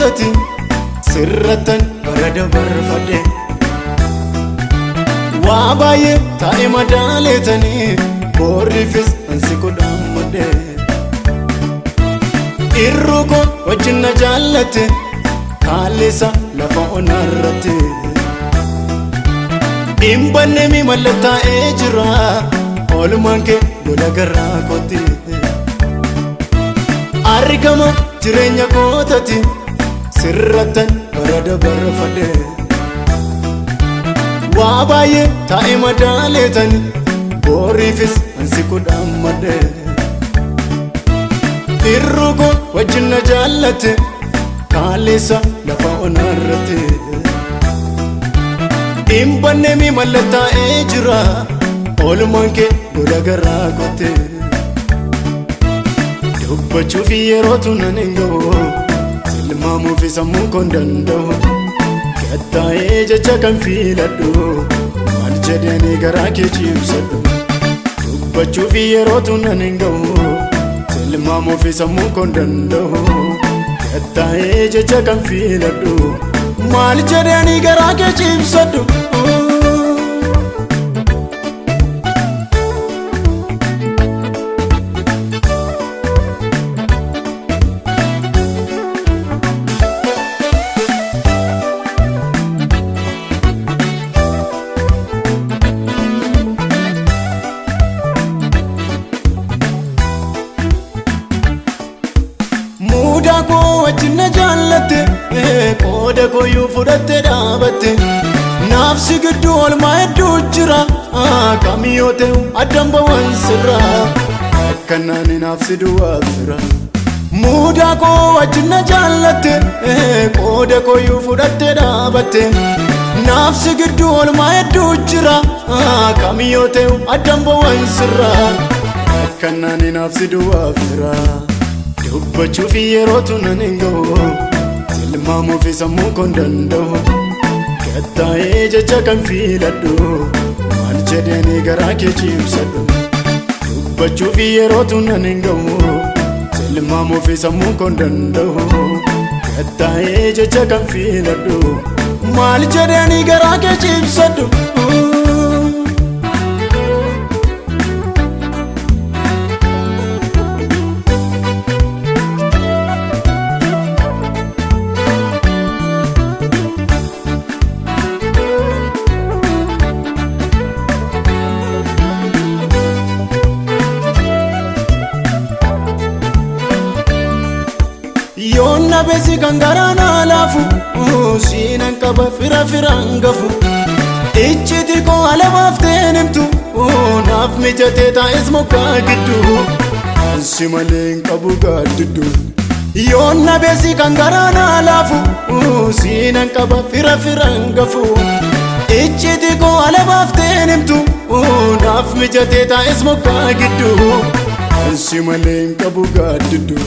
kootati sirratan barada barfadhe waa baay'ee taa'e madaaletanii boorriifis ansi kudhammadhe irru koo wajjin na jaallate kaalleessa lafa onarratti dhimbanne mi mallattaa'ee jira oolmaan kee gola garraa kooti argama jireenya kootati sirratan barada barfadhe waa baay'ee taa'e madaaletanii boorriifis ansi kudhammadhe irru koo wajjin na jaallate kaalleessa lafa onarratti dhimbanne mi mallattaa'ee jira oolmaan kee gola garraa kooti dubbachuuf yerootu nan hin ga'u tilmaamuuf sammuu koon danda'u gattaa'ee jecha kan filadhu maal jedhanii garaa kee ciibsadhu dubbachuuf yerootu nan hin ga'u tilmaamuuf sammuu koon danda'u gattaa'ee jecha kan filadhu maal jedhanii garaa kee ciibsadhu. Muudaa koo wajjin na jaallatte qooda kooyyuu fudhatte dhaabatte naafsi gidduu oolmaa hedduu jira kamiyyoo ta'u addan ba'uun sirra akkanaan naafsi duwwaaf fira muudaa koo wajjin na jaallatte qooda kooyyuu fudhatte dhaabatte naafsi gidduu oolmaa hedduu jira kamiyyoo ta'u addan ba'uun sirra akkanaan naafsi duwwaaf fira dubbachuuf yerootu nan hin ga'u tilmaamuuf sammuu koon danda'u gattaa'ee jecha kan filadhu maal jedhanii garaa kee ciibsadhu dubbachuuf yerootu nan hin ga'u tilmaamuuf sammuu koon danda'u gattaa'ee jecha kan filadhu maal jedhanii garaa kee ciibsadhu. Yoonna beesi kan garaan alaafu siinan qaba fira firaan gafu icciiti koo alamaaf ta'een himtu naaf mijatee taa'es mokaa gidduu ansi malee hin qabu gaaddiddu yoonna beesi kan garaan alaafu siinan qaba fira firaan gafu icciiti koo alamaaf ta'een himtu naaf mijatee taa'es mokaa gidduu ansi malee hin qabu gaaddiddu.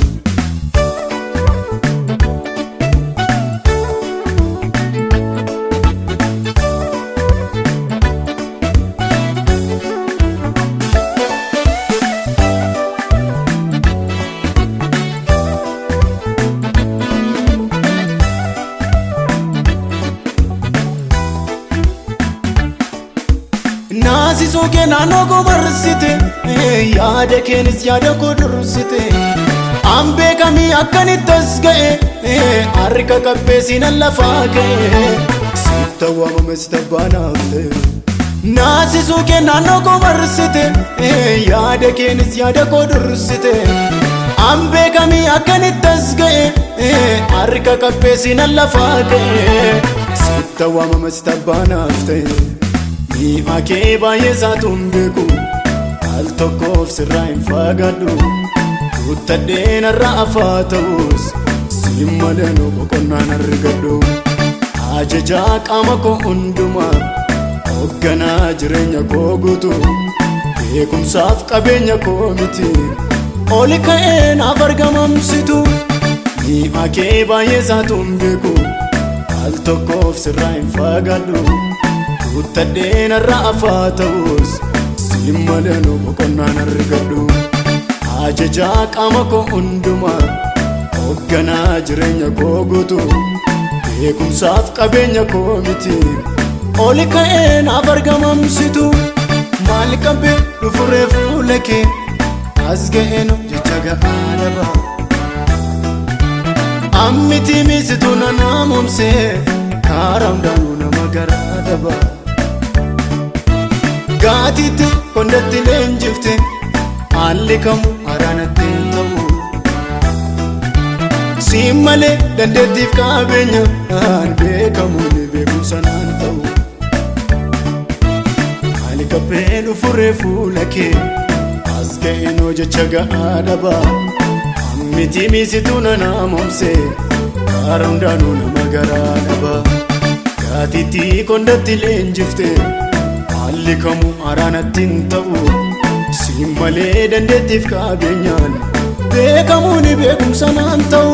Naasisuu kee naannoo koo marsite yaada keenis yaada koo dursite an beekamii akkanitti as ga'e harka qabbee siinan lafaa ka'e sitta waamame sita baanaaf ta'e naasisuu kee naannoo koo marsite yaada keenis yaada koo dursite an beekamii akkanitti as ga'e harka qabbee siinan lafaa ka'e sitta waamame sita baanaaf ta'e. Mi'a kee baay'ee saatuun beeku al tokkoof sirraa hin fagaadhu kuttadheen irra afaa ta'us si malee nu boqonnaan argadhu ajajaa qaama koo hundumaa hoogganaa jireenya koo guutu beekumsaaf qabeenya koo miti oli ka'ee naaf argamamsitu mi'a kee baay'ee saatuun beeku al tokkoof sirraa hin fagaadhu kuttadheen irra afaa ta'us si malee nu boqonnaan argadhu ajajaa qaama koo hundumaa hoogganaa jireenya koo guutuu beekumsaaf qabeenya koo miti oli ka'ee naaf argamamsitu maal qabee dhufuree fuula kee as ga'een jecha ga'aa dhabaa ammiti miisituu na naamomsee karaa hundaanuu nama garaa dhabaa gaatiitti kondatti leenjifte haalli kamuu haraanatti hin ta'u siin malee dandeettiif qabeenya aan beekamu ni beekumsa naan ta'u maali qabbeen dhufuree fuula kee as ga'een jecha ga'aa dhabaa ammiti miisituu na naamomsee karaa hundaanuu nama garaa dhabaa gaatiitti kondatti leenjifte haalli kamuu haraanatti hin ta'u siin malee dandeettiif qabeenyaan beekamu ni beekumsa naan ta'u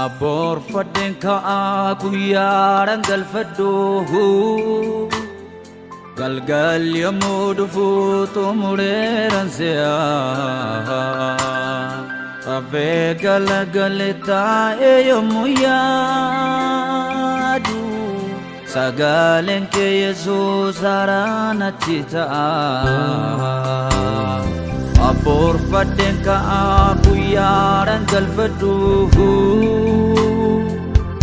Abor fadden ka'a guyyaadhaan galfadhu galgal yommuu dhufu xumureeran se'a Rabbee galagale taa'ee yommuu yaadu sagaleen kee Yesuus haraanatti ta'a Abor fadden ka'a guyyaadhaan galfadhu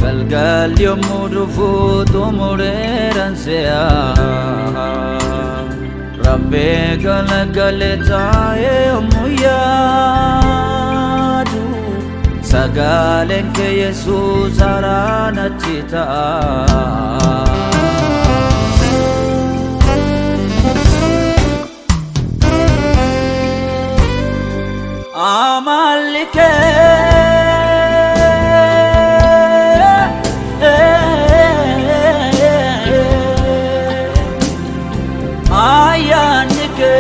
galgal yommuu dhufu xumureeran se'a Rabbee galagale taa'ee yommuu yaadu sagaleen kee Yesuus haraanatti ta'a Amalike Ayanike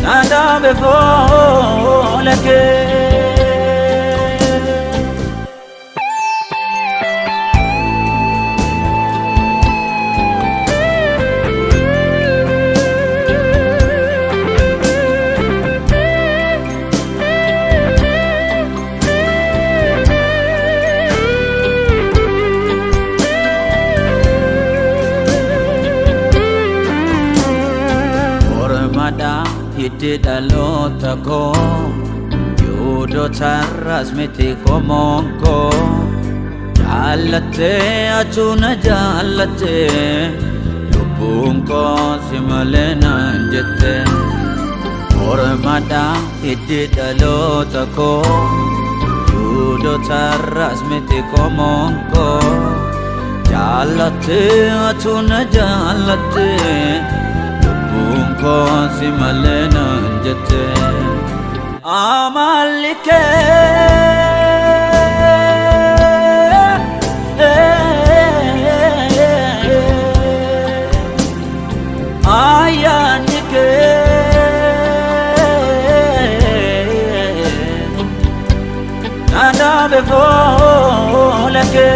Nada befoleke Hidde dhaloota koo yoodota rasmiti komoon koo jaallattee achuuna jaallattee lubbuun koo si malee naan jette mormadha hidde dhaloota koo yoodota rasmiti komoon koo jaallattee achuuna jaallattee Unko si malena jete Amalike Ayanike Nada befoleke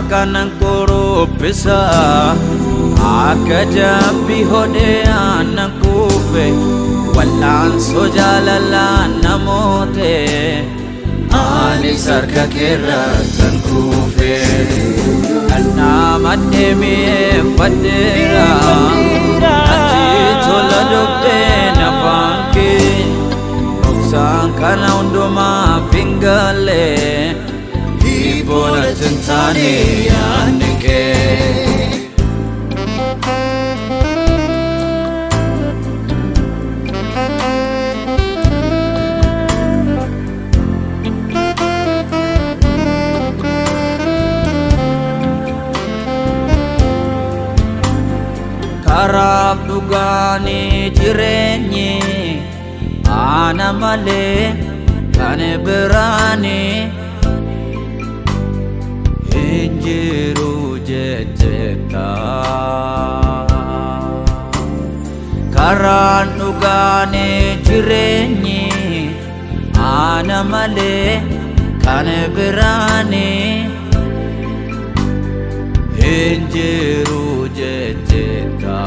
kanan koropisa akka jabbi hodhe aannan kuufe wallaan sojaalalaan namoota ani sarka keerratan kuufe annama deemee fadheera achi tola dhoftee nafaan kee noksaan kana hundumaa fingalee hiiboona tintaane yaadni kee. Karaaf dhugaanii jireenyi ana malee kan biraani hin jiru jetteta. Karaan dhugaanii jireenyi ana malee kan biraani hin jiru jetteta.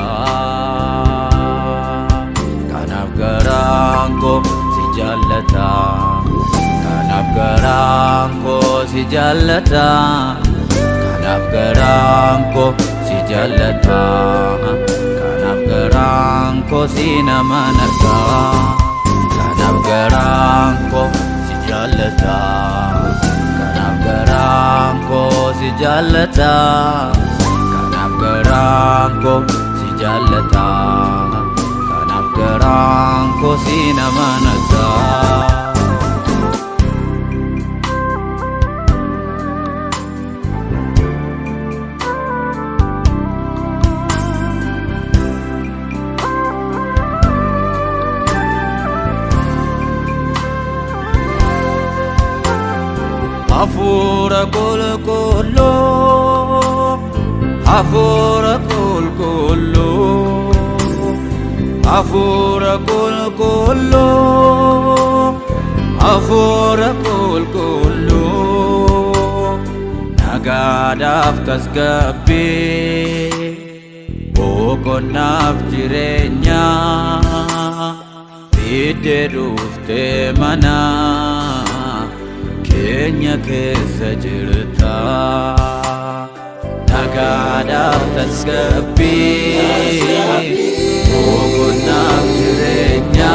Kanaaf garaan koo si jaallata, kanaaf garaan koo si jaallata, kanaaf garaan koo si jaallata, kanaaf garaan koo si nama narka, kanaaf garaan koo si jaallata, kanaaf garaan koo si jaallata. Garaan koo si jaallata, kanaaf garaan koo si nama narka. Hafuura qulqulluu, hafuura qulqulluu, hafuura qulqulluu, hafuura qulqulluu, nagaadhaaf tasgabbii, boqonnaaf jireenya, fiddee dhuftee mana keenya keessa jirta. Nagaadhaaf tasgabbii, boqonnaaf jireenya,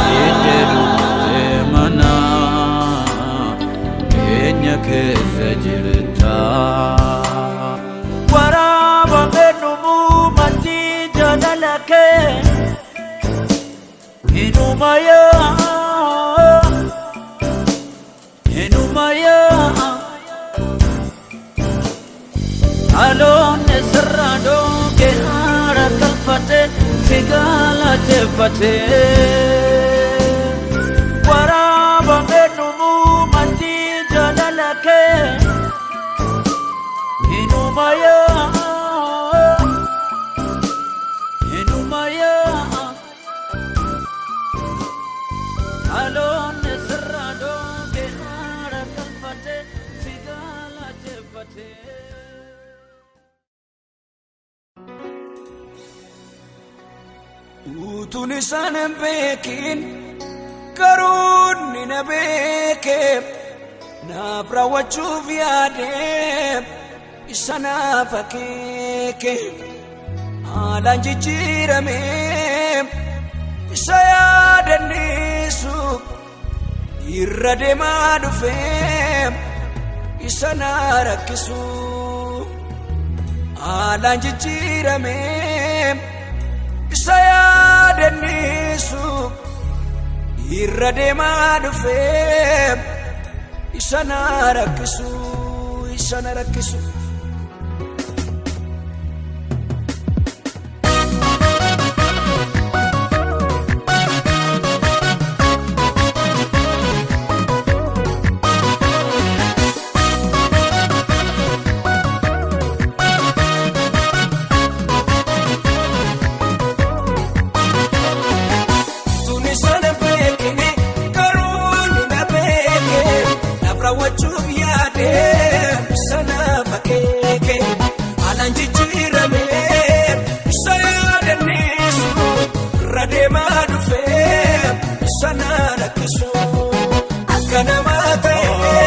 fiddee dhuftee mana keenya keessa jirta. Waraabamee dhumuu maddii jaalala kee hinumayaa, hinumayaa. Aloon sirraadoo kehaara galfate sigala jeffate. Waraabamee dhumuu maddii jaalala kee hinumayaa, hinumayaa. Aloon sirraadoo kehaara galfate sigala jeffate. Utuun isaan hin beekin garuu ni na beeke, naaf raawwachuuf yaade isa naaf akeeke. Haalaan jijjiirame isa yaadannisu irra deemaa dhufe isa na rakkisu. Haalaan jijjiirame isa yaadannisu irra deemaa dhufe isa na rakkisu, isa na rakkisu. Raawwachuuf yaade sana bakkee sana rakkisu akka namaa ta'e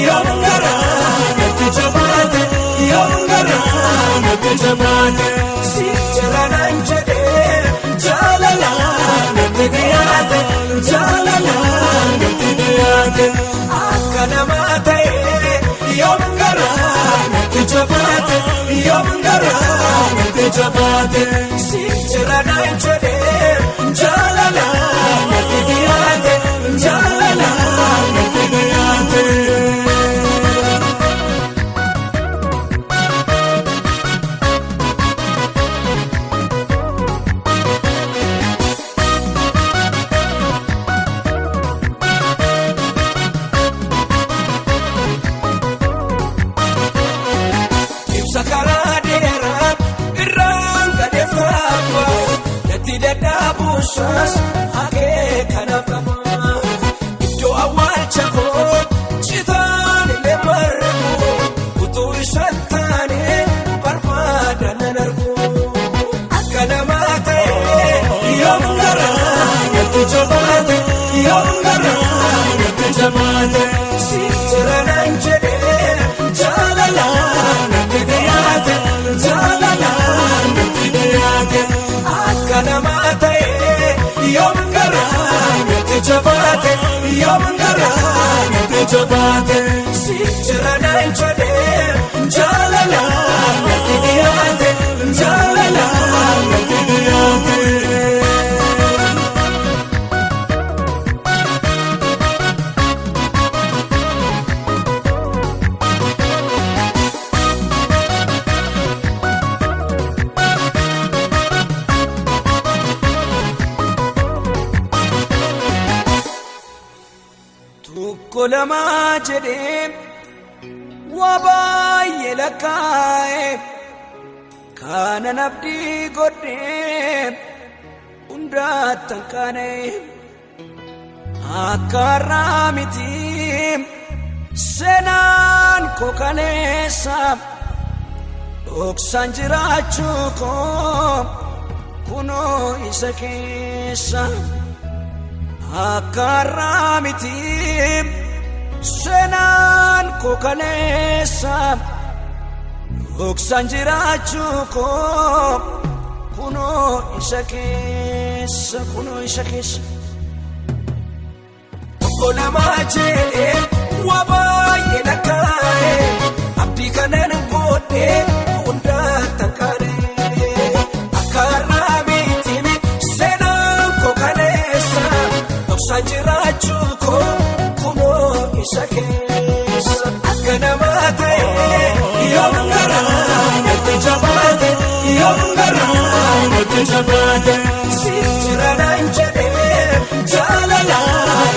yoom garaa natti jabaate yoom garaa natti jabaate si jala naan jedhee jaalala natti dhiyaate jaalala natti dhiyaate akka namaa ta'e yoom garaa natti jabaate yoom garaa natti jabaate si jala naan jedhee jaalala natti dhiyaate jaalala natti dhiyaate. Karaa dheeraa irraan gadee faaba natti dadhabuusas akeekanaaf qaba iddoo awwaalcha koo citaan illee margu utuu isaan taane barbaada nan argu akka namaa ta'e yoom garaa natti jabaate yoom garaa natti jabaate si jala naan jedhee jaalala jaalala natti dhiyaate akka namaa ta'e yoom garaa natti jabaate yoom garaa natti jabaate si jala naan jedhee jaalala natti dhiyaate jaalala natti dhiyaate. Kolamaa jedhee waa baay'ee lakkaa'e kanan abdii godhee hundaattan kaane akka har'aa miti seenaan koo kaleessa dhoksaan jiraachuu koo kunoo isa keessa akka har'aa miti. Seenaan koo kaleessa dhoksaan jiraachuu koo kunoo isa keessa kunoo isa keessa. Tokko namaa jedhee waa baay'ee lakkaa'e abdii kanan godhee hundaattan kaane akka har'aa miti seenaan koo kaleessa dhoksaan jiraachuu koo isa keessa akka namaa ta'e yoom garaa natti jabaate yoom garaa natti jabaate si jala naan jedhee jaalala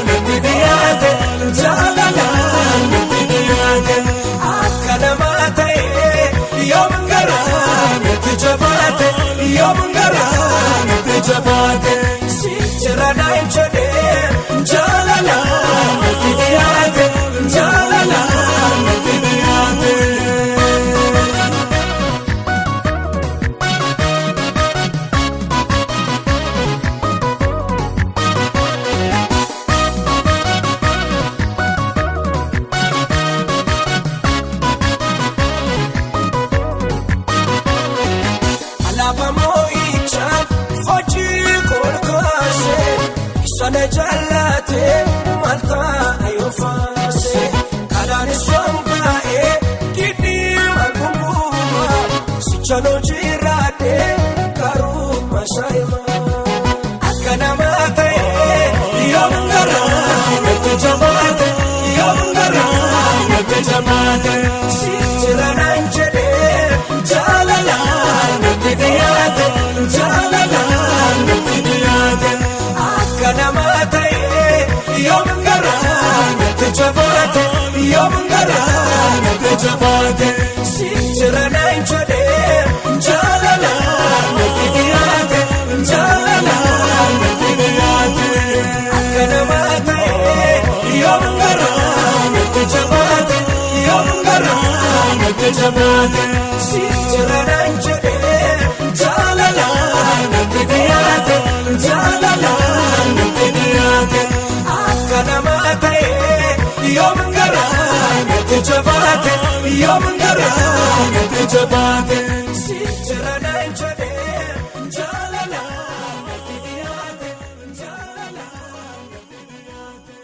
natti dhiyaate jaalala natti dhiyaate akka namaa ta'e yoom garaa natti jabaate yoom garaa natti jabaate si jala naan jedhee jaalala natti dhiyaate jaalala natti dhiyaate. Alaabaa moo'ichaan hojii kolkaasee sana jaallatee maal ta'a yoo faase kanaan isaan baay'ee giddiima gumuuma sichaloo jiraatee garuuma saayima akka namaa ta'e yoom garaa natti jabaate yoom garaa natti jabaate si jala naan jedhee jaalala natti dhiyaate jaalala natti dhiyaate akka namaa ta'e yoom garaa natti jabaate yoom garaa natti jabaate si jala naan jedhee jaalala natti dhiyaate jaalala natti dhiyaate akka namaa ta'e yoom garaa natti jabaate yoom garaa natti jabaate si jala naan jedhee jaalala natti dhiyaate jaalala natti dhiyaate. jabaate yoo mangaraa gati jabaate siif jira naan jedhee jaalala natti dhiyaate jaalala natti dhiyaate.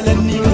galanni